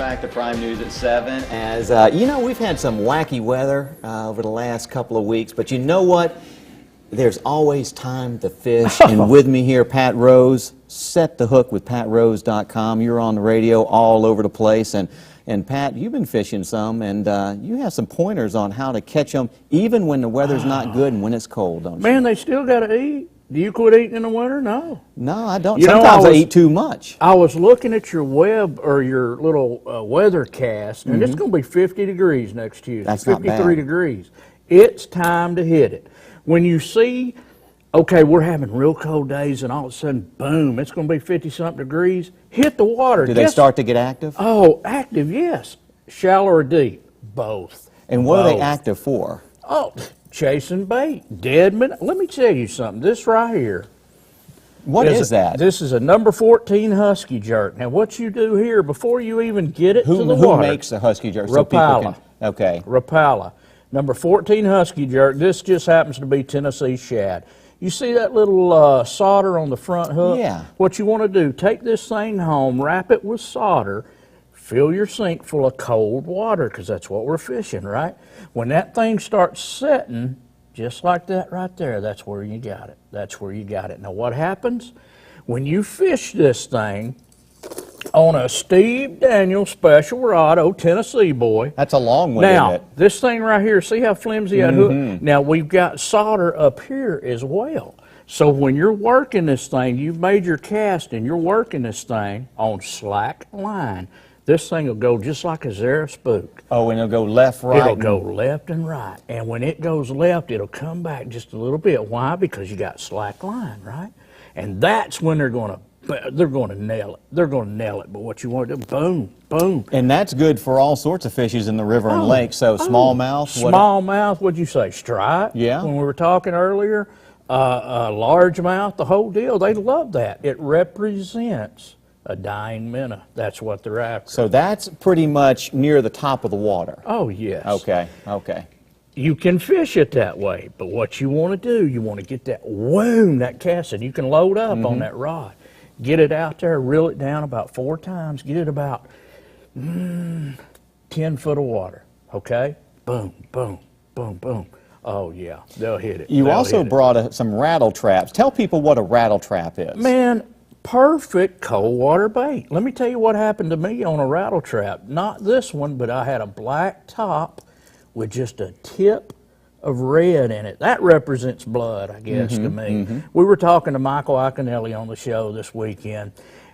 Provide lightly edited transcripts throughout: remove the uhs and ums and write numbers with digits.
back to Prime News at 7. As you know, we've had some wacky weather over the last couple of weeks, but you know what? There's always time to fish. And with me here, Pat Rose, Set the Hook with PatRose.com. You're on the radio all over the place. And Pat, you've been fishing some, and you have some pointers on how to catch them even when the weather's not good and when it's cold, don't you? Man, they still got to eat. Do you quit eating in the winter? No. No, I don't. Sometimes I eat too much. I was looking at your web or your little weather cast, and it's going to be 50 degrees next Tuesday. That's not bad. 53 degrees. It's time to hit it. When you see, okay, we're having real cold days, and all of a sudden, boom, it's going to be 50-something degrees, hit the water. Do they start to get active? Oh, active, yes. Shallow or deep? Both. And what are they active for? Oh, chasing bait, deadman. Let me tell you something. This right here. What is that? This is a number 14 Husky Jerk. Now, what you do here before you even get it to the water. Who makes a Husky Jerk? Rapala. Okay. Rapala. Number 14 Husky Jerk. This just happens to be Tennessee shad. You see that little solder on the front hook? Yeah. What you want to do, take this thing home, wrap it with solder, fill your sink full of cold water, because that's what we're fishing, right? When that thing starts setting, just like that right there, that's where you got it. That's where you got it. Now what happens? When you fish this thing on a Steve Daniels special rod, old Tennessee boy. That's a long one, now, isn't it? this thing right here, see how flimsy that hook? Now we've got solder up here as well. So when you're working this thing, you've made your cast and you're working this thing on slack line. This thing will go just like a Zara spook. Oh, and it'll go left, right? It'll go left and right. And when it goes left, it'll come back just a little bit. Why? Because you got slack line, right? And that's when they're going to nail it. They're going to nail it. But what you want to do, boom, boom. And that's good for all sorts of fishes in the river and lake. So smallmouth. Smallmouth, what'd you say, stripe? Yeah. When we were talking earlier, largemouth, the whole deal. They love that. It represents a dying minnow. That's what they're after. So that's pretty much near the top of the water. Oh, yes. Okay, okay. You can fish it that way, but what you want to do, you want to get that whoom, that cast, and you can load up on that rod. Get it out there, reel it down about 4 times, get it about 10 foot of water, okay? Boom, boom, boom, boom. Oh, yeah, they'll hit it. You also brought some rattle traps. Tell people what a rattle trap is. Man, perfect cold water bait. Let me tell you what happened to me on a rattle trap. Not this one, but I had a black top with just a tip of red in it. That represents blood, I guess, to me. We were talking to Michael Iaconelli on the show this weekend,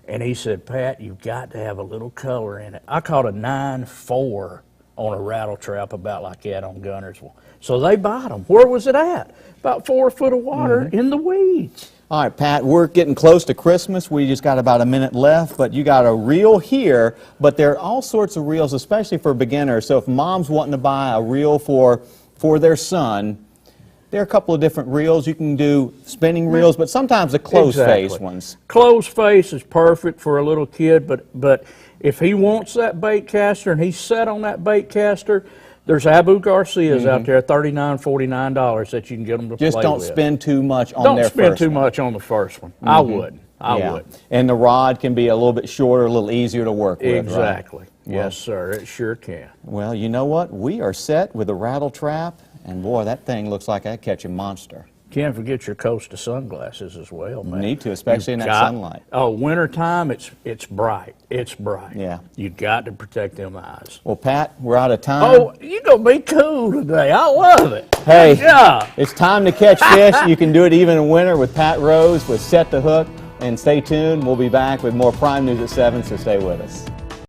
and he said, Pat, you've got to have a little color in it. I caught a 9.4 on a rattle trap about like that on Gunnersville. So they bought them. Where was it at? About 4 foot of water in the weeds. All right, Pat, we're getting close to Christmas. We just got about a minute left, but you got a reel here, but there are all sorts of reels, especially for beginners. So if mom's wanting to buy a reel for their son, there are a couple of different reels. You can do spinning reels, but sometimes the closed face ones. Closed face is perfect for a little kid, but if he wants that bait caster and he's set on that bait caster, there's Abu Garcias out there, $39, $49 that you can get them to play with. Just don't spend too much on their first one. Don't spend too much on the first one. I wouldn't. I would. And the rod can be a little bit shorter, a little easier to work with, Exactly. right? Yes, sir. It sure can. Well, you know what? We are set with a rattle trap, and boy, that thing looks like I'd catch a monster. Can't forget your Costa sunglasses as well, man. Need to, especially in that sunlight. Oh, wintertime, it's bright. It's bright. Yeah. You got to protect them eyes. Well, Pat, we're out of time. Oh, you're going to be cool today. I love it. Hey, Good job. It's time to catch fish. You can do it even in winter with Pat Rose with Set the Hook. And stay tuned. We'll be back with more Prime News at 7, so stay with us.